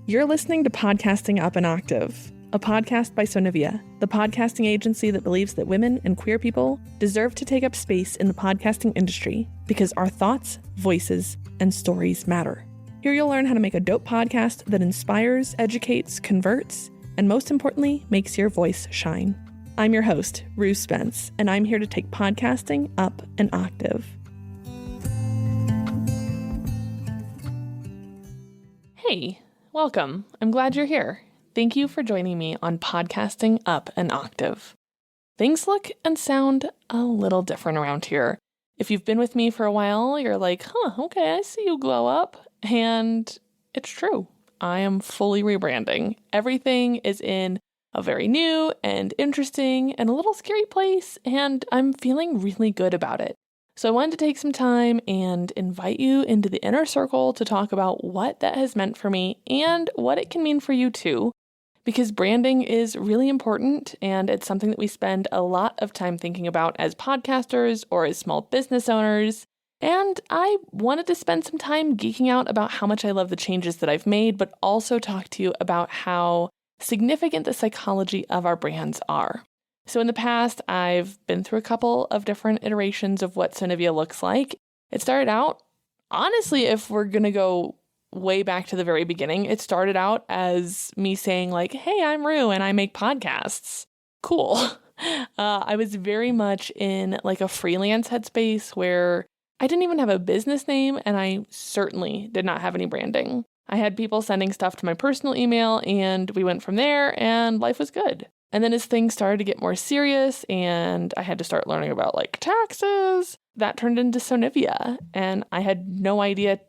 You're listening to Podcasting Up an Octave, a podcast by Sonivia, the podcasting agency that believes that women and queer people deserve to take up space in the podcasting industry because our thoughts, voices, and stories matter. Here you'll learn how to make a dope podcast that inspires, educates, converts, and most importantly, makes your voice shine. I'm your host, Rue Spence, and I'm here to take podcasting up an octave. Hey, welcome. I'm glad you're here. Thank you for joining me on Podcasting Up an Octave. Things look and sound a little different around here. If you've been with me for a while, you're like, okay, I see you glow up. And it's true. I am fully rebranding. Everything is in a very new and interesting and a little scary place, and I'm feeling really good about it. So I wanted to take some time and invite you into the inner circle to talk about what that has meant for me and what it can mean for you too, because branding is really important and it's something that we spend a lot of time thinking about as podcasters or as small business owners. And I wanted to spend some time geeking out about how much I love the changes that I've made, but also talk to you about how significant the psychology of our brands are. So in the past, I've been through a couple of different iterations of what Sonivia looks like. It started out, honestly, if we're going to go way back to the very beginning, it started out as me saying like, hey, I'm Rue and I make podcasts. Cool. I was very much in like a freelance headspace where I didn't even have a business name and I certainly did not have any branding. I had people sending stuff to my personal email and we went from there and life was good. And then as things started to get more serious and I had to start learning about like taxes, that turned into Sonivia. And I had no idea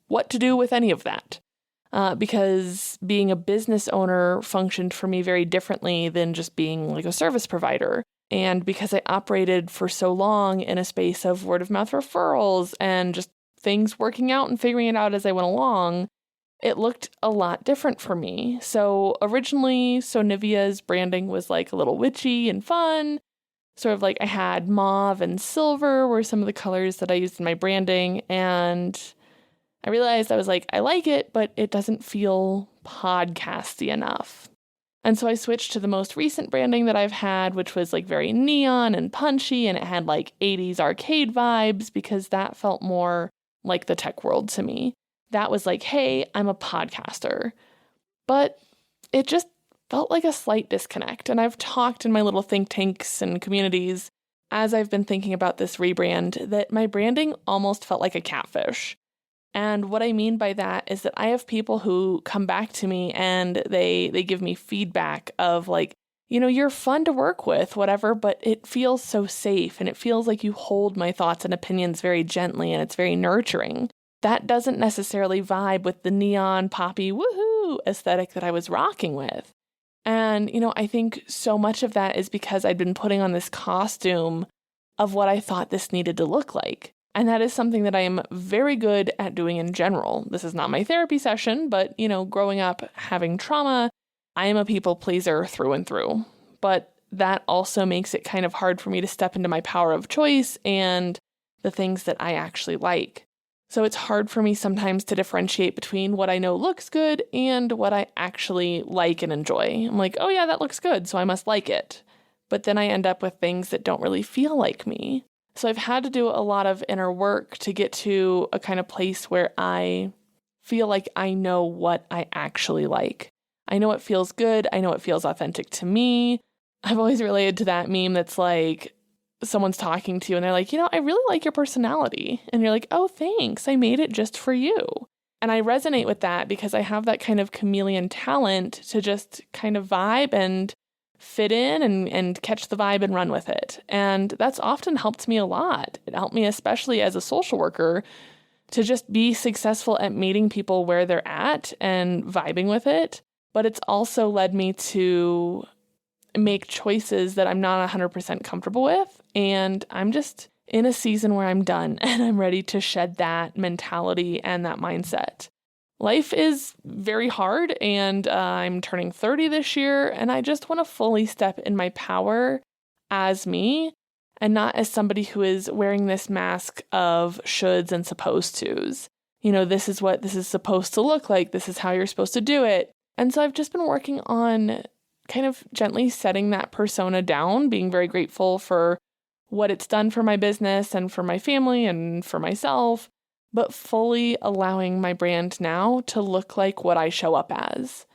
what to do with any of that because being a business owner functioned for me very differently than just being like a service provider. And because I operated for so long in a space of word of mouth referrals and just things working out and figuring it out as I went along, it looked a lot different for me. So originally, Sonivia's branding was like a little witchy and fun. Sort of like I had mauve and silver were some of the colors that I used in my branding. And I realized I was like, I like it, but it doesn't feel podcasty enough. And so I switched to the most recent branding that I've had, which was like very neon and punchy. And it had like 80s arcade vibes because that felt more like the tech world to me. That was like, hey, I'm a podcaster. But it just felt like a slight disconnect. And I've talked in my little think tanks and communities as I've been thinking about this rebrand that my branding almost felt like a catfish. And what I mean by that is that I have people who come back to me and they give me feedback of like, you know, you're fun to work with, whatever, but it feels so safe and it feels like you hold my thoughts and opinions very gently and it's very nurturing. That doesn't necessarily vibe with the neon, poppy, woohoo aesthetic that I was rocking with. And, you know, I think so much of that is because I'd been putting on this costume of what I thought this needed to look like. And that is something that I am very good at doing in general. This is not my therapy session, but, you know, growing up, having trauma, I am a people pleaser through and through. But that also makes it kind of hard for me to step into my power of choice and the things that I actually like. So it's hard for me sometimes to differentiate between what I know looks good and what I actually like and enjoy. I'm like, oh yeah, that looks good, so I must like it. But then I end up with things that don't really feel like me. So I've had to do a lot of inner work to get to a kind of place where I feel like I know what I actually like. I know it feels good. I know it feels authentic to me. I've always related to that meme that's like, someone's talking to you and they're like, you know, I really like your personality. And you're like, oh, thanks. I made it just for you. And I resonate with that because I have that kind of chameleon talent to just kind of vibe and fit in and catch the vibe and run with it. And that's often helped me a lot. It helped me, especially as a social worker, to just be successful at meeting people where they're at and vibing with it. But it's also led me to make choices that I'm not 100% comfortable with. And I'm just in a season where I'm done and I'm ready to shed that mentality and that mindset. Life is very hard and I'm turning 30 this year and I just want to fully step in my power as me and not as somebody who is wearing this mask of shoulds and supposed tos. this is what this is supposed to look like. This is how you're supposed to do it. And so I've just been working on kind of gently setting that persona down, being very grateful for what it's done for my business and for my family and for myself, but fully allowing my brand now to look like what I show up as.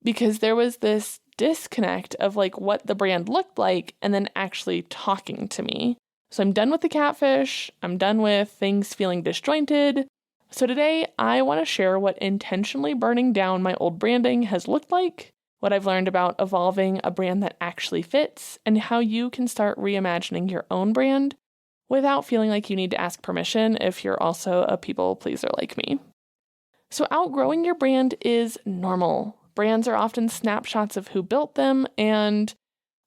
Because there was this disconnect of like what the brand looked like and then actually talking to me. So I'm done with the catfish. I'm done with things feeling disjointed. So today I want to share what intentionally burning down my old branding has looked like, what I've learned about evolving a brand that actually fits, and how you can start reimagining your own brand without feeling like you need to ask permission if you're also a people pleaser like me. So outgrowing your brand is normal. Brands are often snapshots of who built them, and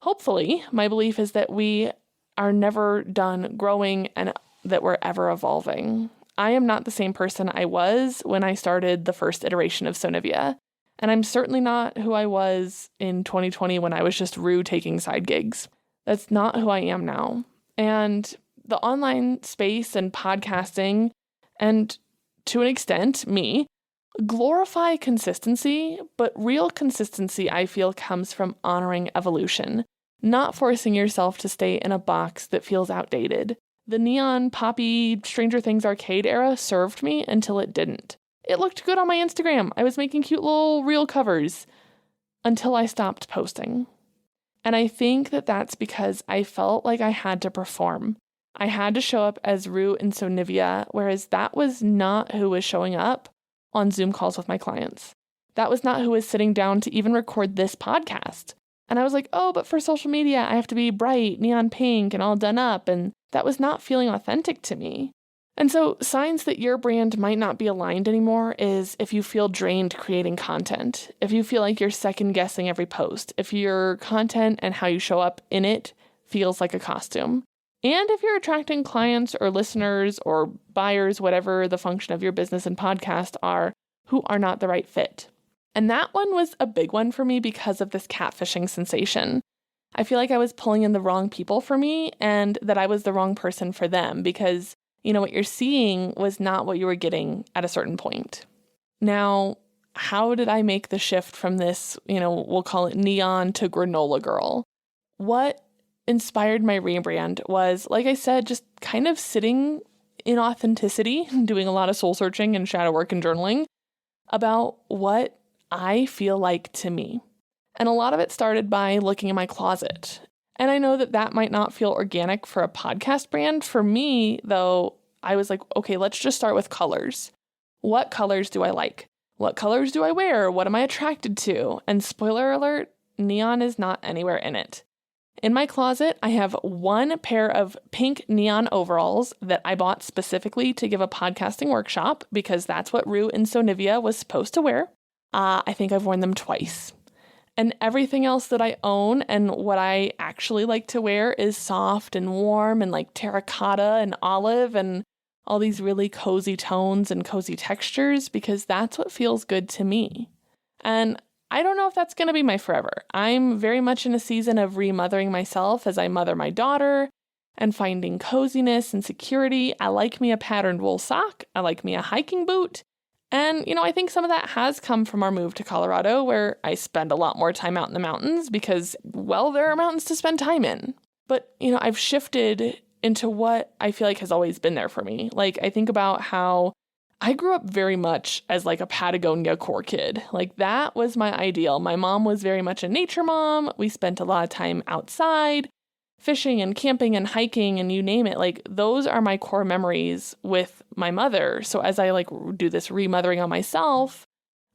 hopefully my belief is that we are never done growing and that we're ever evolving. I am not the same person I was when I started the first iteration of Sonivia, and I'm certainly not who I was in 2020 when I was just Rue taking side gigs. That's not who I am now. And the online space and podcasting, and to an extent, me, glorify consistency, but real consistency, I feel, comes from honoring evolution, not forcing yourself to stay in a box that feels outdated. The neon, poppy, Stranger Things arcade era served me until it didn't. It looked good on my Instagram. I was making cute little reel covers until I stopped posting. And I think that that's because I felt like I had to perform. I had to show up as Rue in Sonivia, whereas that was not who was showing up on Zoom calls with my clients. That was not who was sitting down to even record this podcast. And I was like, oh, but for social media, I have to be bright, neon pink, and all done up. And that was not feeling authentic to me. And so signs that your brand might not be aligned anymore is if you feel drained creating content, if you feel like you're second guessing every post, if your content and how you show up in it feels like a costume, and if you're attracting clients or listeners or buyers, whatever the function of your business and podcast are, who are not the right fit. And that one was a big one for me because of this catfishing sensation. I feel like I was pulling in the wrong people for me and that I was the wrong person for them because, what you're seeing was not what you were getting at a certain point. Now, how did I make the shift from this, we'll call it neon to granola girl? What inspired my rebrand was, like I said, just kind of sitting in authenticity, doing a lot of soul searching and shadow work and journaling about what I feel like to me. And a lot of it started by looking in my closet. And I know that might not feel organic for a podcast brand. For me, though, I was like, okay, let's just start with colors. What colors do I like? What colors do I wear? What am I attracted to? And spoiler alert, neon is not anywhere in it. In my closet, I have one pair of pink neon overalls that I bought specifically to give a podcasting workshop because that's what Rue in Sonivia was supposed to wear. I think I've worn them twice. And everything else that I own and what I actually like to wear is soft and warm and like terracotta and olive and all these really cozy tones and cozy textures because that's what feels good to me. And I don't know if that's going to be my forever. I'm very much in a season of remothering myself as I mother my daughter and finding coziness and security. I like me a patterned wool sock. I like me a hiking boot. And, I think some of that has come from our move to Colorado, where I spend a lot more time out in the mountains because, well, there are mountains to spend time in. But, I've shifted into what I feel like has always been there for me. Like, I think about how I grew up very much as like a Patagonia core kid. Like, that was my ideal. My mom was very much a nature mom. We spent a lot of time outside, fishing and camping and hiking and you name it. Like, those are my core memories with my mother. So as I like do this remothering on myself,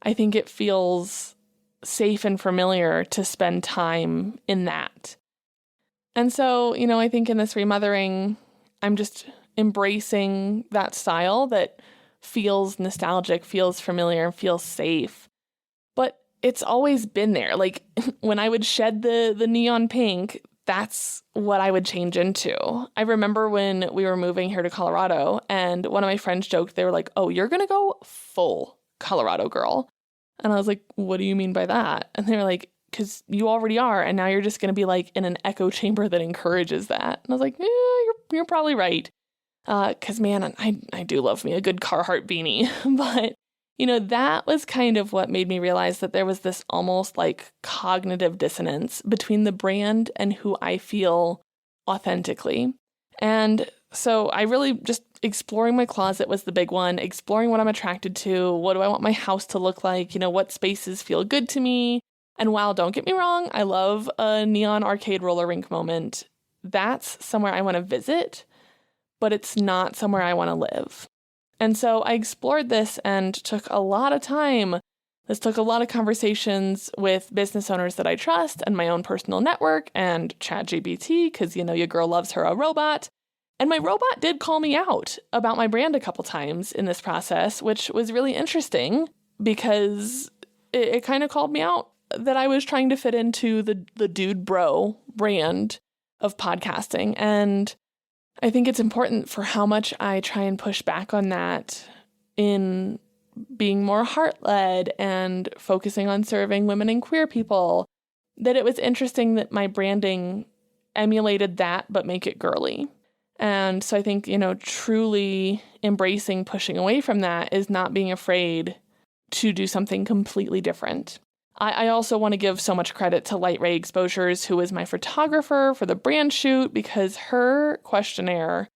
I think it feels safe and familiar to spend time in that. And so, I think in this remothering, I'm just embracing that style that feels nostalgic, feels familiar, and feels safe. But it's always been there. Like, when I would shed the neon pink, that's what I would change into. I remember when we were moving here to Colorado and one of my friends joked, they were like, oh, you're going to go full Colorado girl. And I was like, what do you mean by that? And they were like, because you already are. And now you're just going to be like in an echo chamber that encourages that. And I was like, you're probably right. 'Cause man, I do love me a good Carhartt beanie. But, that was kind of what made me realize that there was this almost like cognitive dissonance between the brand and who I feel authentically. And so I really just exploring my closet was the big one, exploring what I'm attracted to. What do I want my house to look like? What spaces feel good to me? And while don't get me wrong, I love a neon arcade roller rink moment. That's somewhere I want to visit, but it's not somewhere I want to live. And so I explored this and took a lot of time. This took a lot of conversations with business owners that I trust and my own personal network and ChatGPT, because, your girl loves her a robot. And my robot did call me out about my brand a couple times in this process, which was really interesting because it kind of called me out that I was trying to fit into the dude bro brand of podcasting. And I think it's important for how much I try and push back on that in being more heart-led and focusing on serving women and queer people, that it was interesting that my branding emulated that, but make it girly. And so I think, truly embracing pushing away from that is not being afraid to do something completely different. I also want to give so much credit to Light Ray Exposures, who was my photographer for the brand shoot, because her questionnaire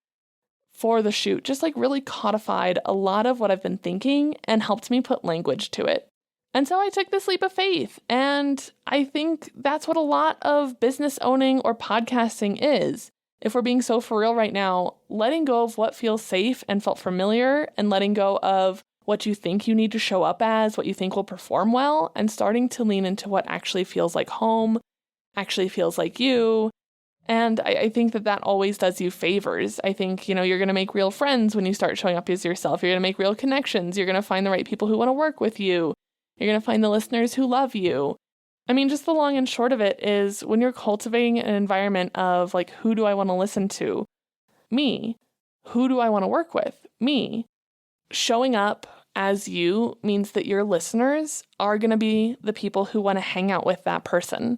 for the shoot just really codified a lot of what I've been thinking and helped me put language to it. And so I took this leap of faith. And I think that's what a lot of business owning or podcasting is. If we're being so for real right now, letting go of what feels safe and felt familiar and letting go of what you think you need to show up as, what you think will perform well, and starting to lean into what actually feels like home, actually feels like you. And I think that always does you favors. I think, you're going to make real friends when you start showing up as yourself. You're going to make real connections. You're going to find the right people who want to work with you. You're going to find the listeners who love you. I mean, just the long and short of it is when you're cultivating an environment of who do I want to listen to? Me. Who do I want to work with? Me. Showing up as you means that your listeners are going to be the people who want to hang out with that person,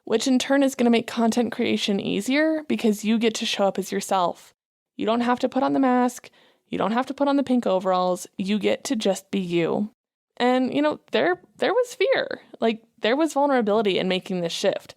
which in turn is going to make content creation easier because you get to show up as yourself. You don't have to put on the mask. You don't have to put on the pink overalls. You get to just be you. And, there was fear. There was vulnerability in making this shift.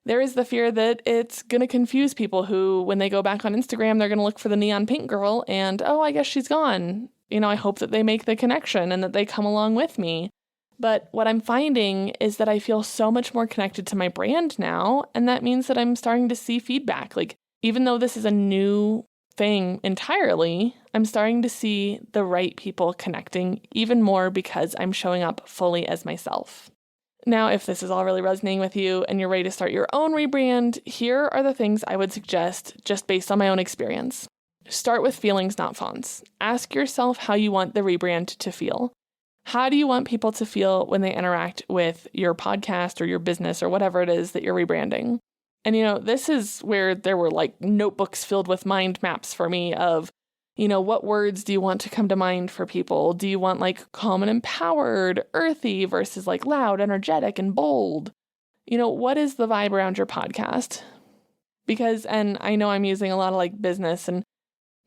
There is the fear that it's going to confuse people who, when they go back on Instagram, they're going to look for the neon pink girl and, oh, I guess she's gone. I hope that they make the connection and that they come along with me. But what I'm finding is that I feel so much more connected to my brand now. And that means that I'm starting to see feedback. Even though this is a new thing entirely, I'm starting to see the right people connecting even more because I'm showing up fully as myself. Now, if this is all really resonating with you and you're ready to start your own rebrand, here are the things I would suggest just based on my own experience. Start with feelings, not fonts. Ask yourself how you want the rebrand to feel. How do you want people to feel when they interact with your podcast or your business or whatever it is that you're rebranding? And, this is where there were notebooks filled with mind maps for me of, what words do you want to come to mind for people? Do you want calm and empowered, earthy versus loud, energetic, and bold? What is the vibe around your podcast? Because, and I know I'm using a lot of business and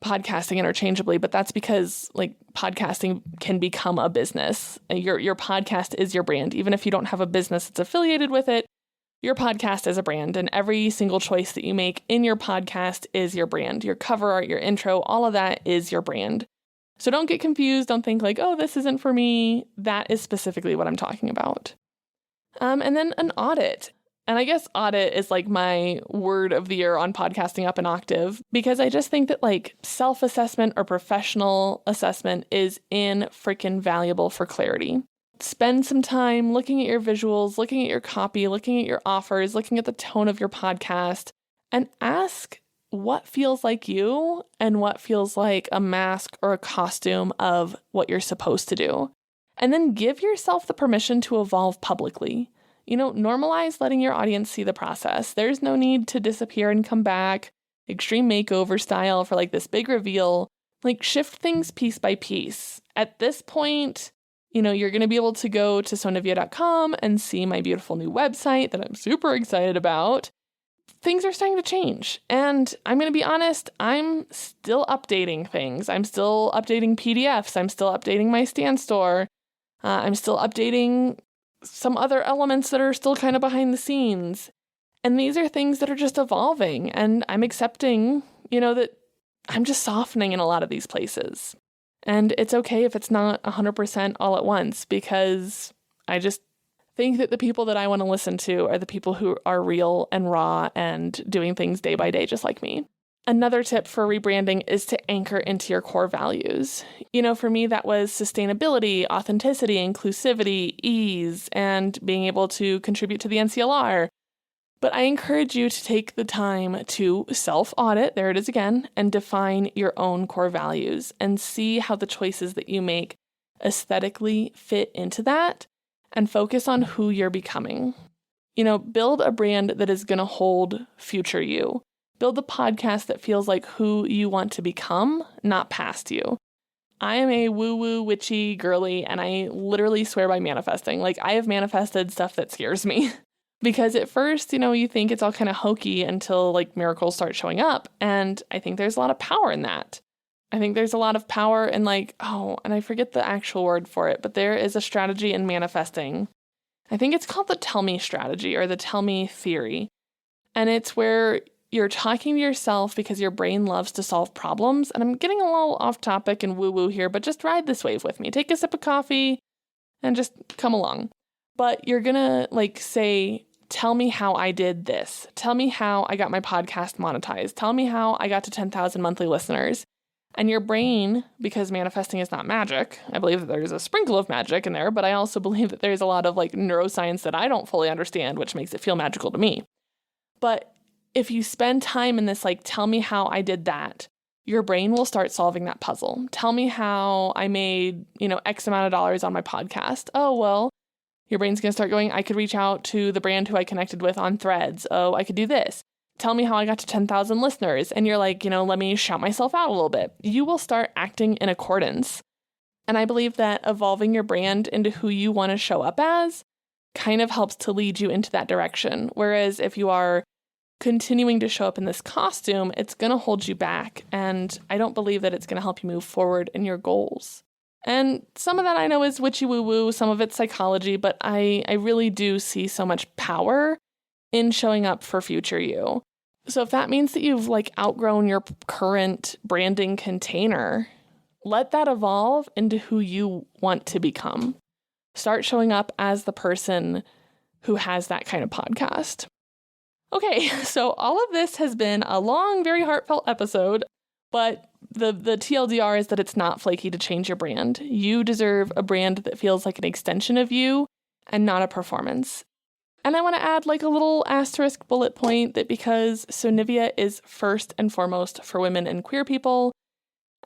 podcasting interchangeably, but that's because podcasting can become a business. Your podcast is your brand. Even if you don't have a business that's affiliated with it, your podcast is a brand, and every single choice that you make in your podcast is your brand. Your cover art, your intro, all of that is your brand. So don't get confused. Don't think oh, this isn't for me. That is specifically what I'm talking about. And then an audit. And I guess audit is my word of the year on podcasting up an octave, because I just think that self-assessment or professional assessment is freaking valuable for clarity. Spend some time looking at your visuals, looking at your copy, looking at your offers, looking at the tone of your podcast, and ask what feels like you and what feels like a mask or a costume of what you're supposed to do. And then give yourself the permission to evolve publicly. Normalize letting your audience see the process. There's no need to disappear and come back, extreme makeover style for this big reveal. Shift things piece by piece. At this point, you're going to be able to go to sonavia.com and see my beautiful new website that I'm super excited about. things are starting to change. And I'm going to be honest, I'm still updating things. I'm still updating PDFs. I'm still updating my Stan store. I'm still updating some other elements that are still kind of behind the scenes. And these are things that are just evolving. And I'm accepting, that I'm just softening in a lot of these places. And it's okay if it's not 100% all at once, because I just think that the people that I want to listen to are the people who are real and raw and doing things day by day, just like me. Another tip for rebranding is to anchor into your core values. For me, that was sustainability, authenticity, inclusivity, ease, and being able to contribute to the NCLR. But I encourage you to take the time to self-audit, there it is again, and define your own core values and see how the choices that you make aesthetically fit into that, and focus on who you're becoming. Build a brand that is going to hold future you. Build the podcast that feels like who you want to become, not past you. I am a woo-woo, witchy, girly, and I literally swear by manifesting. I have manifested stuff that scares me. Because at first, you think it's all kind of hokey until miracles start showing up. And I think there's a lot of power in that. I think there's a lot of power in and I forget the actual word for it, but there is a strategy in manifesting. I think it's called the tell me strategy or the tell me theory. And it's where you're talking to yourself because your brain loves to solve problems. And I'm getting a little off topic and woo-woo here, but just ride this wave with me. Take a sip of coffee and just come along. But you're going to say, tell me how I did this. Tell me how I got my podcast monetized. Tell me how I got to 10,000 monthly listeners. And your brain, because manifesting is not magic, I believe that there's a sprinkle of magic in there, but I also believe that there's a lot of neuroscience that I don't fully understand, which makes it feel magical to me. But if you spend time in this, tell me how I did that, your brain will start solving that puzzle. Tell me how I made, X amount of dollars on my podcast. Oh, well, your brain's going to start going, I could reach out to the brand who I connected with on Threads. Oh, I could do this. Tell me how I got to 10,000 listeners. And you're let me shout myself out a little bit. You will start acting in accordance. And I believe that evolving your brand into who you want to show up as kind of helps to lead you into that direction. Whereas if you are continuing to show up in this costume, it's going to hold you back. And I don't believe that it's going to help you move forward in your goals. And some of that I know is witchy woo-woo, some of it's psychology, but I really do see so much power in showing up for future you. So if that means that you've outgrown your current branding container, let that evolve into who you want to become. Start showing up as the person who has that kind of podcast. Okay, so all of this has been a long, very heartfelt episode, but the TLDR is that it's not flaky to change your brand. You deserve a brand that feels like an extension of you and not a performance. And I want to add a little asterisk bullet point that because Sonivia is first and foremost for women and queer people,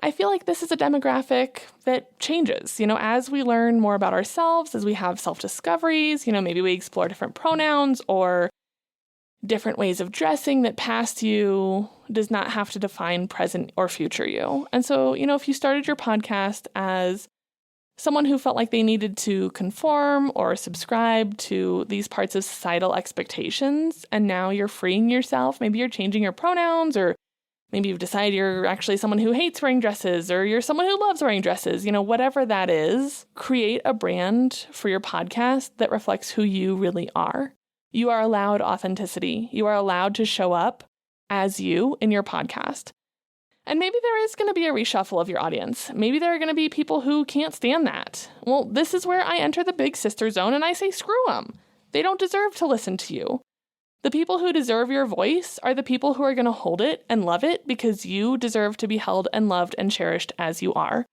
I feel like this is a demographic that changes. As we learn more about ourselves, as we have self-discoveries, maybe we explore different pronouns or different ways of dressing that past you does not have to define present or future you. And so, if you started your podcast as someone who felt like they needed to conform or subscribe to these parts of societal expectations, and now you're freeing yourself, maybe you're changing your pronouns, or maybe you've decided you're actually someone who hates wearing dresses, or you're someone who loves wearing dresses, whatever that is, create a brand for your podcast that reflects who you really are. You are allowed authenticity. You are allowed to show up as you in your podcast. And maybe there is going to be a reshuffle of your audience. Maybe there are going to be people who can't stand that. Well, this is where I enter the big sister zone and I say, screw them. They don't deserve to listen to you. The people who deserve your voice are the people who are going to hold it and love it because you deserve to be held and loved and cherished as you are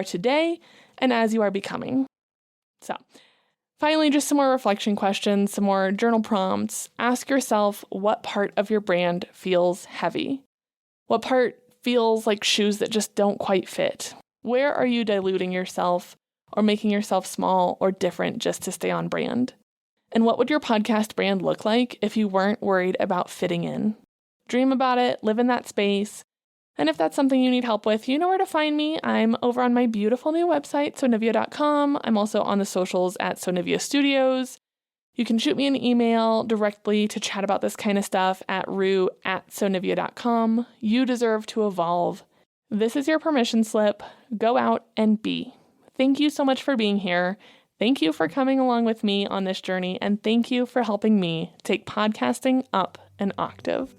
today and as you are becoming. So, finally, just some more reflection questions, some more journal prompts. Ask yourself what part of your brand feels heavy. What part feels like shoes that just don't quite fit? Where are you diluting yourself or making yourself small or different just to stay on brand? And what would your podcast brand look like if you weren't worried about fitting in? Dream about it, live in that space. And if that's something you need help with, you know where to find me. I'm over on my beautiful new website, sonivia.com. I'm also on the socials at Sonivia Studios. You can shoot me an email directly to chat about this kind of stuff at rue@sonivia.com. You deserve to evolve. This is your permission slip. Go out and be. Thank you so much for being here. Thank you for coming along with me on this journey, and thank you for helping me take podcasting up an octave.